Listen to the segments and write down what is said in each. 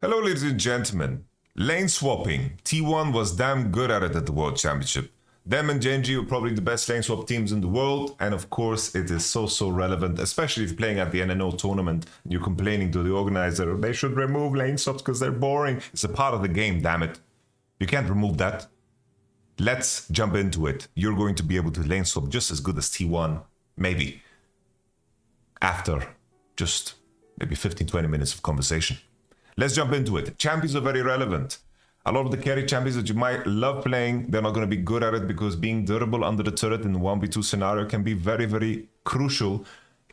Hello ladies and gentlemen. Lane swapping. T1 was damn good at it at the World Championship. Them and Gen.G were probably the best lane swap teams in the world, and of course it is so relevant, especially if you're playing at the NNO tournament and you're complaining to the organizer, they should remove lane swaps because they're boring. It's a part of the game, damn it. You can't remove that. Let's jump into it. You're going to be able to lane swap just as good as T1, maybe, after just maybe 15-20 minutes of conversation. Let's jump into it. Champions are very relevant. A lot of the carry champions that you might love playing, they're not going to be good at it because being durable under the turret in the 1v2 scenario can be very crucial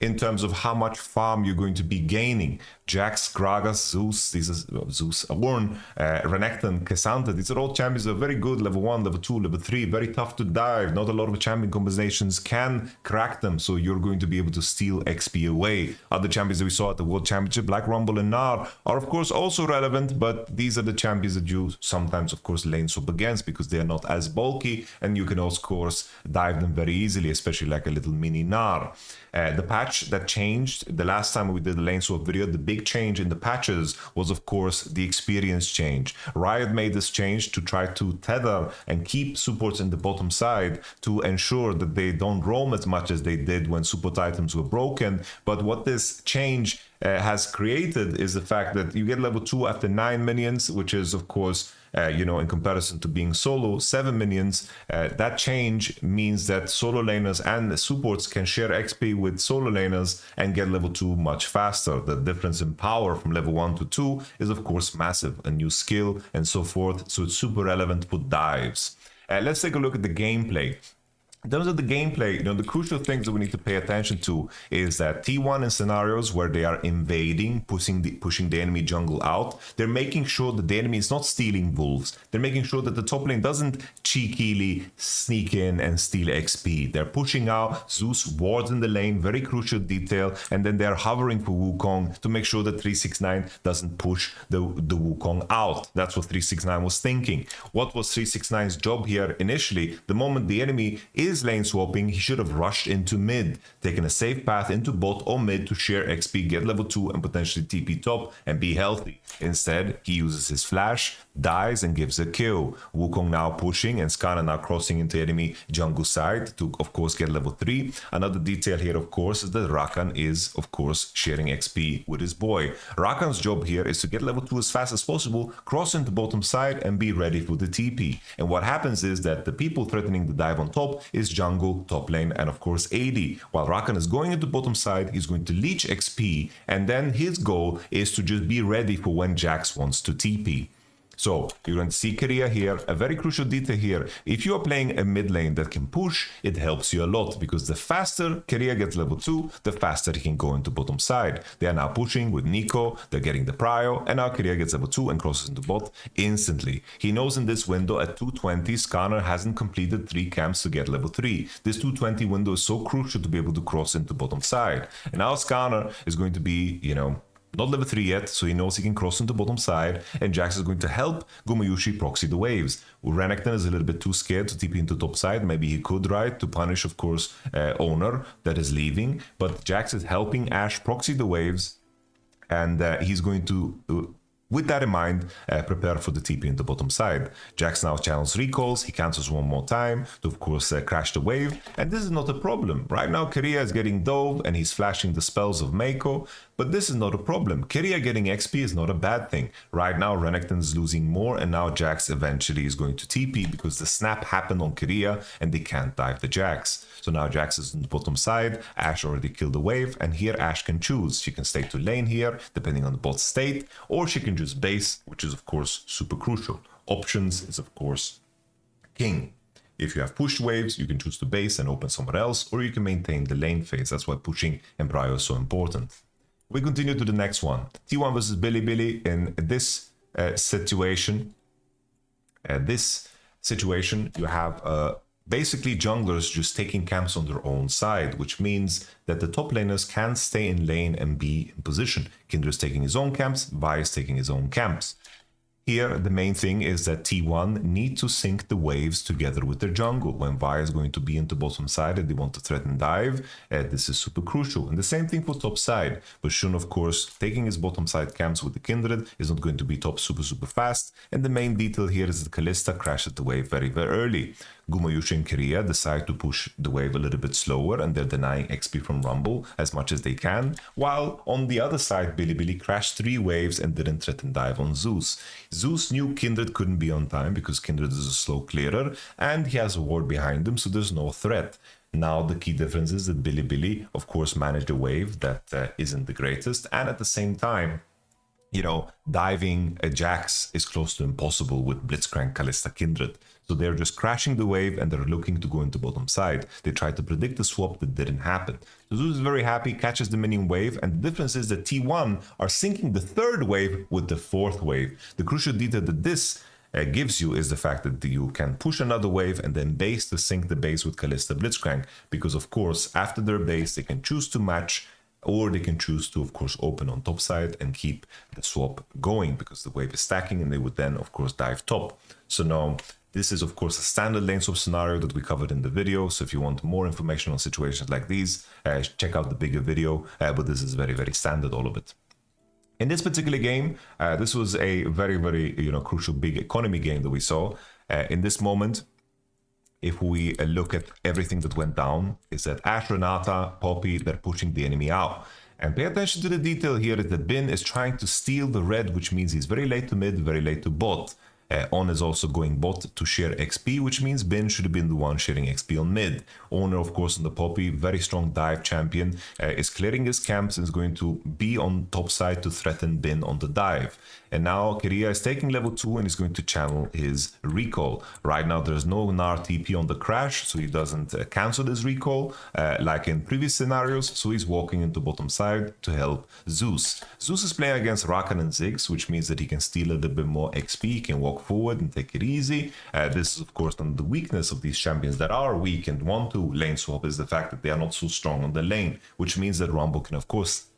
in terms of how much farm you're going to be gaining. Jax, Gragas, Zeus, Zeus, Ornn, Renekton, Cassandra, these are all champions that are very good, level 1, level 2, level 3, very tough to dive. Not a lot of champion combinations can crack them, so you're going to be able to steal XP away. Other champions that we saw at the World Championship, like Rumble and Gnar, are of course also relevant, but these are the champions that you sometimes of course lane swap against because they are not as bulky, and you can of course dive them very easily, especially like a little mini Gnar. The patch that changed the last time we did the lane swap video, the big change in the patches was of course the experience change. Riot made this change to try to tether and keep supports in the bottom side to ensure that they don't roam as much as they did when support items were broken. But what this change has created is the fact that you get level 2 after 9 minions, which is of course in comparison to being solo 7 minions. That change means that solo laners and supports can share XP with solo laners and get level 2 much faster. The difference in power from level 1 to 2 is of course massive, a new skill and so forth, so it's super relevant for dives. Let's take a look at the gameplay. In terms of the gameplay, the crucial things that we need to pay attention to is that T1 in scenarios where they are invading, pushing the enemy jungle out, they're making sure that the enemy is not stealing wolves. They're making sure that the top lane doesn't cheekily sneak in and steal XP. They're pushing out, Zeus wards in the lane, very crucial detail, and then they're hovering for Wukong to make sure that 369 doesn't push the Wukong out. That's what 369 was thinking. What was 369's job here initially? The moment the enemy is lane swapping, he should have rushed into mid, taken a safe path into bot or mid to share XP, get level 2 and potentially TP top and be healthy. Instead, he uses his flash, dies and gives a kill. Wukong now pushing and Skarner now crossing into enemy jungle side to of course get level 3. Another detail here of course is that Rakan is of course sharing XP with his boy. Rakan's job here is to get level 2 as fast as possible, cross into bottom side and be ready for the TP. And what happens is that the people threatening the dive on top is jungle, top lane and of course AD. While Rakan is going into bottom side, he's going to leech XP, and then his goal is to just be ready for when Jax wants to TP. So you're going to see Keria here, a very crucial detail here. If you are playing a mid lane that can push, it helps you a lot because the faster Keria gets level 2, the faster he can go into bottom side. They are now pushing with Nico, they're getting the prio, and now Keria gets level 2 and crosses into bot instantly. He knows in this window at 220, Skarner hasn't completed 3 camps to get level 3. This 220 window is so crucial to be able to cross into bottom side. And now Skarner is going to be, not level 3 yet, so he knows he can cross into bottom side, and Jax is going to help Gumayushi proxy the waves. Renekton is a little bit too scared to TP into top side. Maybe he could Riot to punish, of course, owner that is leaving, but Jax is helping Ashe proxy the waves, and he's going to with that in mind, prepare for the TP in the bottom side. Jax now channels recalls, he cancels one more time to of course crash the wave, and this is not a problem. Right now Keria is getting dove and he's flashing the spells of Mako, but this is not a problem. Keria getting XP is not a bad thing. Right now Renekton is losing more, and now Jax eventually is going to TP because the snap happened on Keria and they can't dive the Jax. So now Jax is on the bottom side, Ashe already killed the wave, and here Ashe can choose. She can stay to lane here, depending on the bot state, or she can just base, which is of course super crucial. Options is of course king. If you have pushed waves, you can choose to base and open somewhere else, or you can maintain the lane phase. That's why pushing and prio is so important. We continue to the next one. T1 versus Bilibili in this situation. You have basically junglers just taking camps on their own side, which means that the top laners can stay in lane and be in position. Kindred is taking his own camps, Vi is taking his own camps. Here, the main thing is that T1 need to sync the waves together with their jungle. When Vi is going to be into bottom side and they want to threaten dive, this is super crucial. And the same thing for top side. But Shun, of course, taking his bottom side camps with the Kindred is not going to be top super fast. And the main detail here is that Kalista crashes the wave very early. Gumayushi and Korea decide to push the wave a little bit slower and they're denying XP from Rumble as much as they can, while on the other side Bilibili crashed 3 waves and didn't threaten dive on Zeus. Zeus knew Kindred couldn't be on time because Kindred is a slow clearer and he has a ward behind him, so there's no threat. Now the key difference is that Bilibili of course managed a wave that isn't the greatest, and at the same time, you know, diving a Jax is close to impossible with Blitzcrank, Kalista, Kindred. So they're just crashing the wave and they're looking to go into bottom side. They tried to predict the swap that didn't happen. So Zeus is very happy, catches the minion wave, and the difference is that T1 are syncing the 3rd wave with the 4th wave. The crucial detail that this gives you is the fact that you can push another wave and then base to sync the base with Kalista Blitzcrank, because of course after their base they can choose to match, or they can choose to, of course, open on top side and keep the swap going because the wave is stacking, and they would then, of course, dive top. So now, this is, of course, a standard lane swap scenario that we covered in the video. So if you want more information on situations like these, check out the bigger video. But this is very standard, all of it. In this particular game, this was a very, crucial big economy game that we saw. In this moment, if we look at everything that went down, is that Ashe, Renata, Poppy, they're pushing the enemy out. And pay attention to the detail here is that Bin is trying to steal the red, which means he's very late to mid, very late to bot. On is also going bot to share XP, which means Bin should have been the one sharing XP on mid. Owner, of course, on the Poppy, very strong dive champion, is clearing his camps and is going to be on top side to threaten Bin on the dive. And now Kiria is taking level 2 and is going to channel his recall. Right now there's no Gnar TP on the crash, so he doesn't cancel his recall like in previous scenarios, so he's walking into bottom side to help Zeus. Zeus is playing against Rakan and Ziggs, which means that he can steal a little bit more XP, he can walk forward and take it easy. This is of course the weakness of these champions that are weak and want to lane swap, is the fact that they are not so strong on the lane, which means that Rumble can of course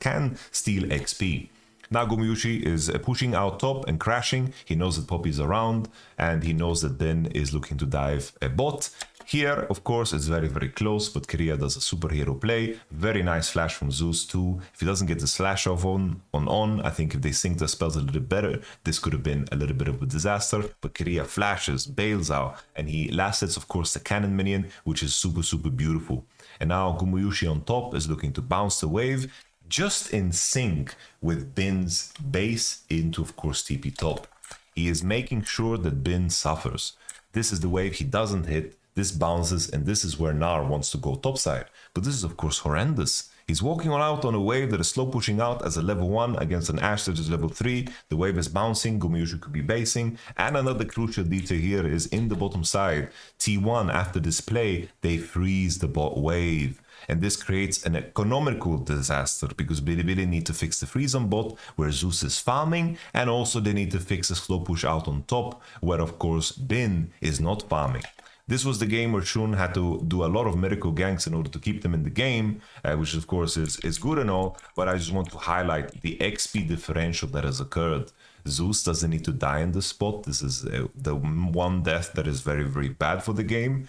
steal XP. Now Gumayushi is pushing out top and crashing. He knows that Poppy is around and he knows that Din is looking to dive a bot. Here, of course, it's very close, but Kiria does a superhero play. Very nice flash from Zeus too. If he doesn't get the slash off on, I think if they sync the spells a little bit better, this could have been a little bit of a disaster. But Kiria flashes, bails out, and he last hits, of course, the cannon minion, which is super beautiful. And now Gumayushi on top is looking to bounce the wave, just in sync with Bin's base into, of course, TP top. He is making sure that Bin suffers. This is the wave he doesn't hit, this bounces, and this is where Gnar wants to go topside. But this is, of course, horrendous. He's walking out on a wave that is slow pushing out as a level 1 against an Ashe that is level 3. The wave is bouncing, Gumayushi could be basing. And another crucial detail here is in the bottom side, T1, after this play, they freeze the bot wave. And this creates an economical disaster because Bilibili need to fix the freeze on bot where Zeus is farming, and also they need to fix a slow push out on top where, of course, Bin is not farming. This was the game where Shun had to do a lot of miracle ganks in order to keep them in the game, which of course is good and all, but I just want to highlight the XP differential that has occurred. Zeus doesn't need to die in this spot. This is the one death that is very bad for the game.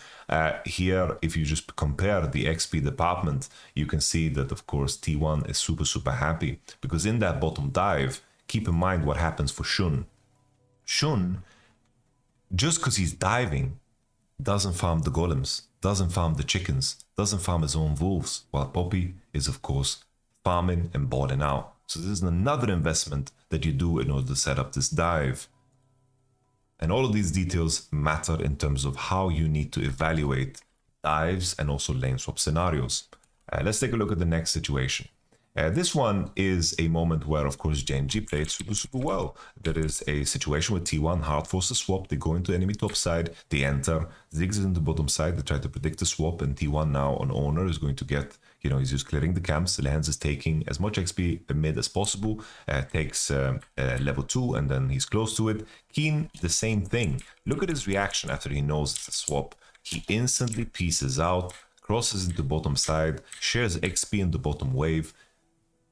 Here, if you just compare the XP department, you can see that, of course, T1 is super happy, because in that bottom dive, keep in mind what happens for Shun. Shun, just because he's diving, doesn't farm the golems, doesn't farm the chickens, doesn't farm his own wolves, while Poppy is, of course, farming and botting out. So this is another investment that you do in order to set up this dive. And all of these details matter in terms of how you need to evaluate dives and also lane swap scenarios. Let's take a look at the next situation. This one is a moment where, of course, Gen.G played super well. There is a situation with T1, hard force the swap, they go into enemy top side, they enter, Ziggs is in the bottom side, they try to predict the swap, and T1 now on owner is going to get, he's just clearing the camps, Lehans is taking as much XP mid as possible, takes level 2, and then he's close to it. Keen, the same thing. Look at his reaction after he knows it's a swap. He instantly pieces out, crosses into bottom side, shares XP in the bottom wave,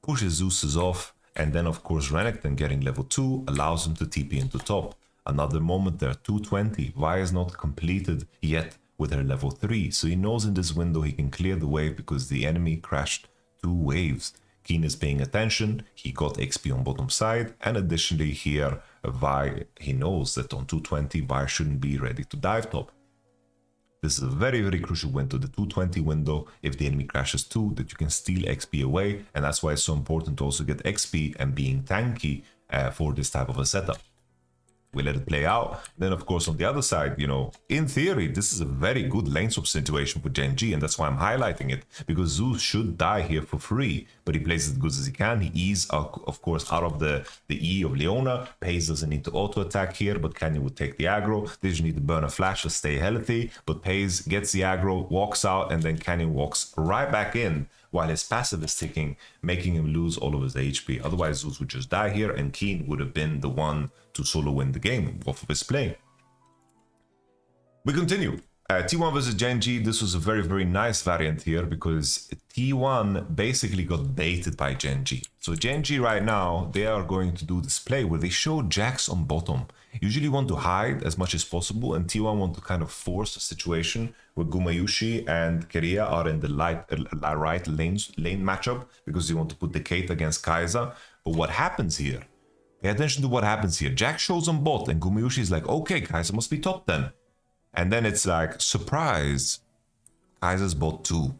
pushes Zeus off, And then, of course, Renekton getting level 2 allows him to TP into top. Another moment there, 220. Vi is not completed yet with her level 3. So he knows in this window he can clear the wave because the enemy crashed 2 waves. Keen is paying attention. He got XP on bottom side. And additionally here, Vi, he knows that on 220, Vi shouldn't be ready to dive top. This is a very, very crucial window, the 220 window, if the enemy crashes 2, that you can steal XP away, and that's why it's so important to also get XP and being tanky for this type of a setup. We let it play out. Then, of course, on the other side, you know, in theory, this is a very good lane swap situation for Gen.G, and that's why I'm highlighting it, because Zeus should die here for free, but he plays as good as he can. He E's, of course, out of the E of Leona. Paze doesn't need to auto-attack here, but Canyon would take the aggro. They just need to burn a flash to stay healthy, but Paze gets the aggro, walks out, and then Canyon walks right back in, while his passive is ticking, making him lose all of his HP. Otherwise, Zeus would just die here, and Keen would have been the one to solo win the game off of his play. We continue. T1 versus Gen.G. This was a very, very nice variant here because T1 basically got baited by Gen.G. So Gen.G right now, they are going to do this play where they show Jax on bottom. Usually want to hide as much as possible, and T1 want to kind of force a situation where Gumayusi and Keria are in the right lane matchup because they want to put the Kate against Kai'Sa. But what happens here? Pay attention to what happens here. Jax shows on bot and Gumayusi is like, okay, Kai'Sa must be top then. And then it's like, surprise, Kai'Sa's bot too.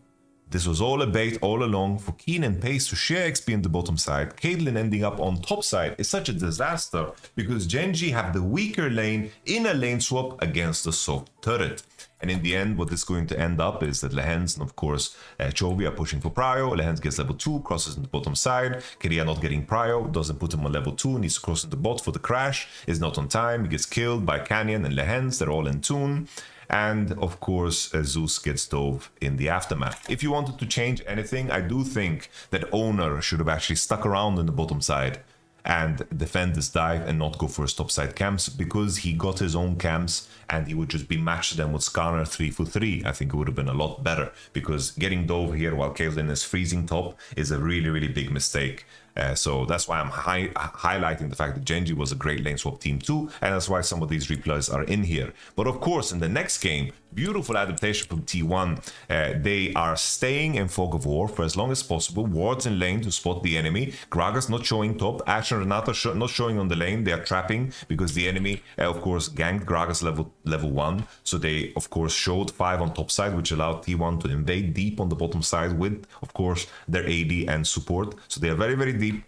This was all a bait all along for Keen and Pace to share XP in the bottom side. Caitlyn ending up on top side is such a disaster because Gen.G have the weaker lane in a lane swap against the soft turret. And in the end, what is going to end up is that Lehens and of course Chovy are pushing for Prio. Lehens gets level 2, crosses in the bottom side. Keria not getting Prio, doesn't put him on level 2, needs to cross in the bot for the crash. Is not on time, he gets killed by Canyon and Lehens, they're all in tune. And of course, Zeus gets dove in the aftermath. If you wanted to change anything, I do think that Owner should have actually stuck around in the bottom side and defend this dive and not go for his top side camps, because he got his own camps and he would just be matched them with Skarner 3 for 3. I think it would have been a lot better, because getting dove here while Caitlyn is freezing top is a really, really big mistake. So that's why I'm highlighting the fact that Gen.G was a great lane swap team too, and that's why some of these replays are in here. But of course, in the next game, beautiful adaptation from T1. They are staying in Fog of War for as long as possible. Wards in lane to spot the enemy. Gragas not showing top. Ash and Renata not showing on the lane. They are trapping because the enemy, of course, ganked Gragas level 1. So they, of course, showed 5 on top side, which allowed T1 to invade deep on the bottom side with, of course, their AD and support. So they are very, very deep.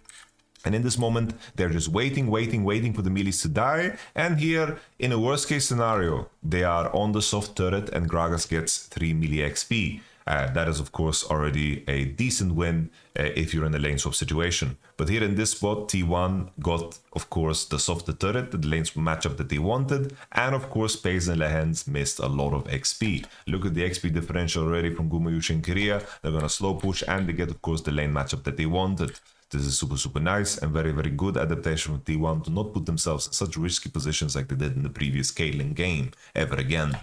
And in this moment, they're just waiting for the melees to die. And here, in a worst case scenario, they are on the soft turret and Gragas gets 3 melee XP. That is, of course, already a decent win if you're in a lane swap situation. But here in this spot, T1 got, of course, the softer turret, the lane swap matchup that they wanted. And, of course, Paze and Lehens missed a lot of XP. Look at the XP differential already from Gumayusi and Keria. They're going to slow push and they get, of course, the lane matchup that they wanted. This is super, super nice and very, very good adaptation from T1 to not put themselves in such risky positions like they did in the previous Caitlyn game ever again.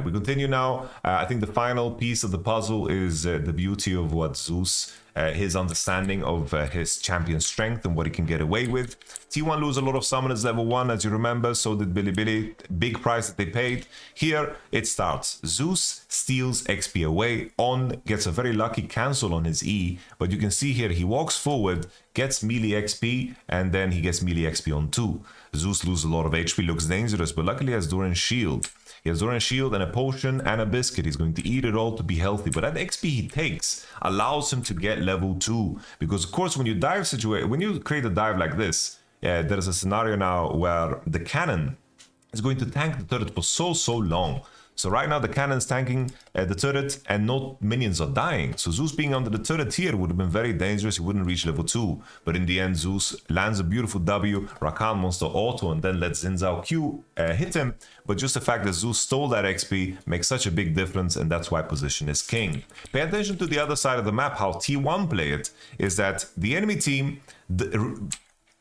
We continue now. I think the final piece of the puzzle is the beauty of what Zeus, his understanding of his champion strength and what he can get away with. T1 lose a lot of summoners level 1, as you remember, so did Billy. Big price that they paid. Here it starts. Zeus steals XP away. On gets a very lucky cancel on his E, but you can see here he walks forward, gets melee XP, and then he gets melee XP on 2. Zeus loses a lot of HP, looks dangerous, but luckily has Doran's shield. He has Doran's shield and a potion and a biscuit. He's going to eat it all to be healthy. But that XP he takes allows him to get level 2. Because of course, when you when you create a dive like this, there is a scenario now where the cannon is going to tank the turret for so long. So right now the cannon's tanking the turret and no minions are dying. So Zeus being under the turret here would have been very dangerous. He wouldn't reach level 2. But in the end, Zeus lands a beautiful W. Rakan monster auto and then lets Xin Zhao Q hit him. But just the fact that Zeus stole that XP makes such a big difference, and that's why position is king. Pay attention to the other side of the map. How T1 play it is that the enemy team...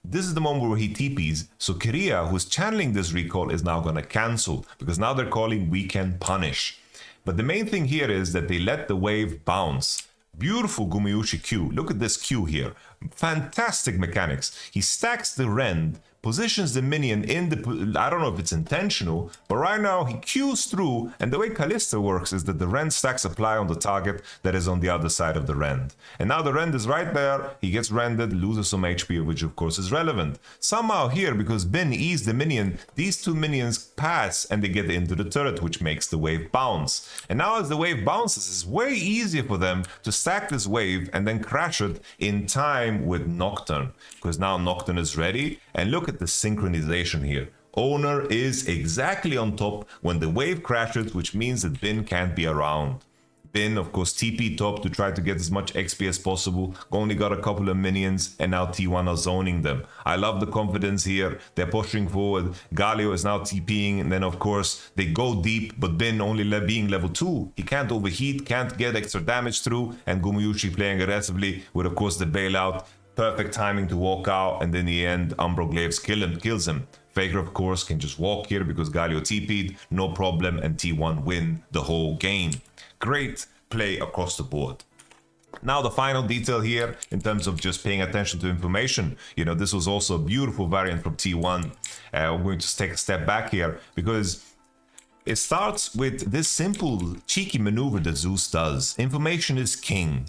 This is the moment where he TPs, so Keria, who's channeling this recall, is now going to cancel, because now they're calling we can punish. But the main thing here is that they let the wave bounce. Beautiful Gumayushi Q. Look at this Q here. Fantastic mechanics. He stacks the rend, positions the minion in the... I don't know if it's intentional, but right now he Qs through, and the way Kalista works is that the rend stacks apply on the target that is on the other side of the rend. And now the rend is right there, he gets rended, loses some HP, which of course is relevant. Somehow here, because Bin eased the minion, these two minions pass and they get into the turret, which makes the wave bounce. And now as the wave bounces, it's way easier for them to stack this wave and then crash it in time with Nocturne, because now Nocturne is ready. And look at the synchronization here. Owner is exactly on top when the wave crashes, which means that Bin can't be around. Bin, of course, TP top to try to get as much XP as possible. Only got a couple of minions, and now T1 are zoning them. I love the confidence here. They're pushing forward. Galio is now TPing, and then, of course, they go deep, but Bin only being level 2. He can't overheat, can't get extra damage through, and Gumayushi playing aggressively with, of course, the bailout. Perfect timing to walk out, and in the end, Umbro kills him. Faker, of course, can just walk here because Galio TP'd, no problem, and T1 win the whole game. Great play across the board. Now the final detail here in terms of just paying attention to information. You know, this was also a beautiful variant from T1. I'm going to take a step back here because it starts with this simple cheeky maneuver that Zeus does. Information is king.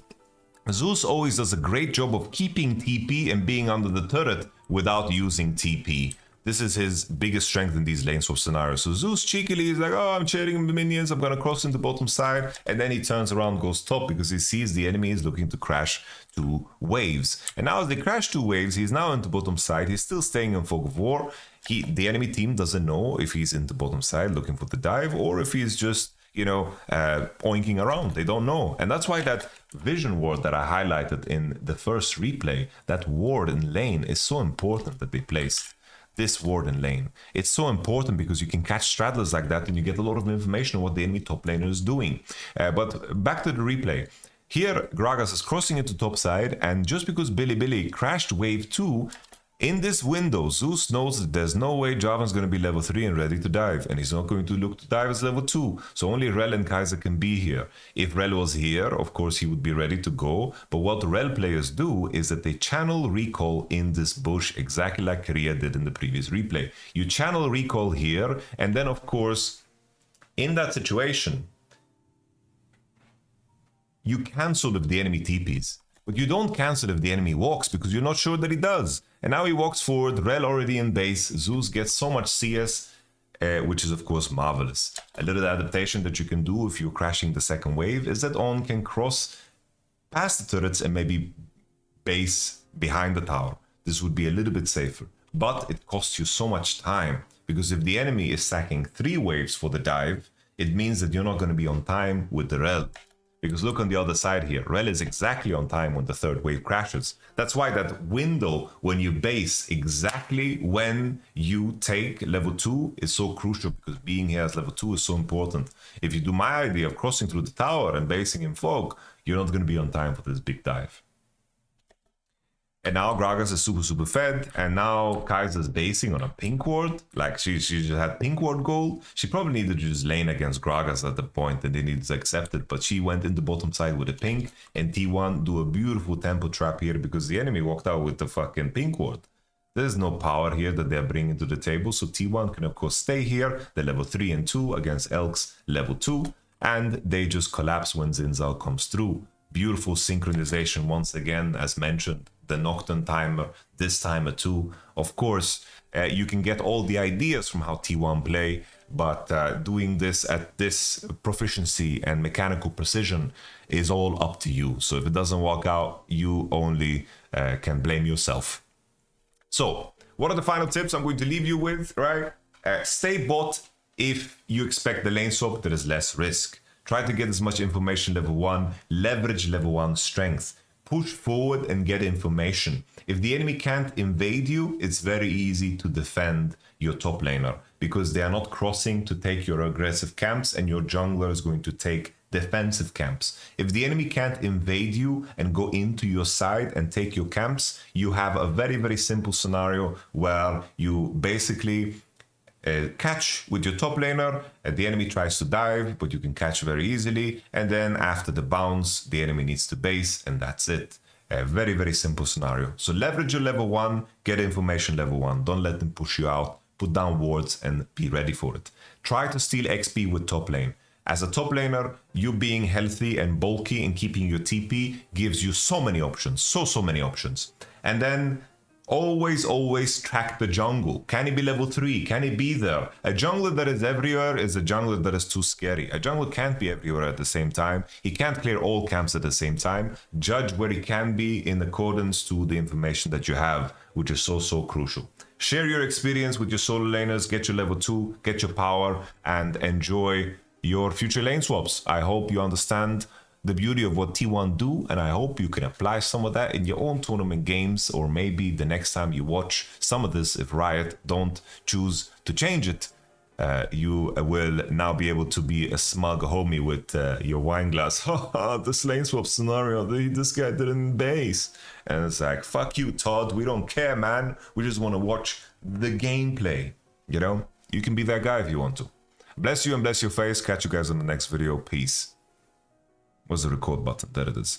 Zeus always does a great job of keeping TP and being under the turret without using TP. This is his biggest strength in these lane swap scenarios. So Zeus cheekily is like, oh, I'm chairing the minions, I'm gonna cross into bottom side, and then he turns around, goes top, because he sees the enemy is looking to crash 2 waves. And now as they crash 2 waves, he's now into bottom side, he's still staying in fog of war. The enemy team doesn't know if he's into bottom side looking for the dive, or if he's just, you know, oinking around. They don't know. And that's why that vision ward that I highlighted in the first replay, that ward in lane is so important that they placed this ward in lane. It's so important because you can catch straddlers like that and you get a lot of information on what the enemy top laner is doing. But back to the replay. Here, Gragas is crossing into top side, and just because Billy crashed wave 2, in this window, Zeus knows that there's no way Jarvan's going to be level 3 and ready to dive, and he's not going to look to dive as level 2, so only Rel and Kaiser can be here. If Rel was here, of course he would be ready to go, but what Rel players do is that they channel recall in this bush, exactly like Korea did in the previous replay. You channel recall here, and then of course, in that situation, you cancel if the enemy TPs. But you don't cancel if the enemy walks because you're not sure that he does. And now he walks forward, Rel already in base, Zeus gets so much CS, which is of course marvelous. A little adaptation that you can do if you're crashing the second wave is that On can cross past the turrets and maybe base behind the tower. This would be a little bit safer, but it costs you so much time because if the enemy is stacking 3 waves for the dive, it means that you're not going to be on time with the Rel. Because look on the other side here, Rel is exactly on time when the 3rd wave crashes. That's why that window when you base exactly when you take level 2 is so crucial, because being here as level 2 is so important. If you do my idea of crossing through the tower and basing in fog, you're not going to be on time for this big dive. And now Gragas is super fed, and now Kaiser's basing on a pink ward. Like she just had pink ward gold. She probably needed to just lane against Gragas at the point and they needed to accept it, but she went in the bottom side with a pink, and T1 do a beautiful tempo trap here because the enemy walked out with the fucking pink ward. There's no power here that they're bringing to the table, so T1 can of course stay here. They're level 3 and 2 against Elk's level 2, and they just collapse when Zinzal comes through. Beautiful synchronization once again, as mentioned. The Nocturne timer, this timer too. Of course, you can get all the ideas from how T1 play, but doing this at this proficiency and mechanical precision is all up to you. So if it doesn't work out, you only can blame yourself. So what are the final tips I'm going to leave you with, right? Stay bot if you expect the lane swap, there is less risk. Try to get as much information level 1, leverage level 1 strength. Push forward and get information. If the enemy can't invade you, it's very easy to defend your top laner because they are not crossing to take your aggressive camps and your jungler is going to take defensive camps. If the enemy can't invade you and go into your side and take your camps, you have a very simple scenario where you basically catch with your top laner, and the enemy tries to dive, but you can catch very easily, and then after the bounce, the enemy needs to base, and that's it. A very, very simple scenario. So leverage your level 1, get information level 1. Don't let them push you out. Put down wards and be ready for it. Try to steal XP with top lane. As a top laner, you being healthy and bulky and keeping your TP gives you so many options. So many options. And then always track the jungle. Can he be level 3? Can he be there? A jungler that is everywhere is a jungler that is too scary. A jungler can't be everywhere at the same time. He can't clear all camps at the same time. Judge where he can be in accordance to the information that you have, which is so crucial. Share your experience with your solo laners, get your level 2, get your power, and enjoy your future lane swaps. I hope you understand the beauty of what T1 do, and I hope you can apply some of that in your own tournament games, or maybe the next time you watch some of this, if Riot don't choose to change it, you will now be able to be a smug homie with your wine glass. Haha, this lane swap scenario, this guy didn't base. And it's like, fuck you, Todd, we don't care, man. We just want to watch the gameplay, you know? You can be that guy if you want to. Bless you and bless your face. Catch you guys in the next video. Peace. Where's the record button? There it is.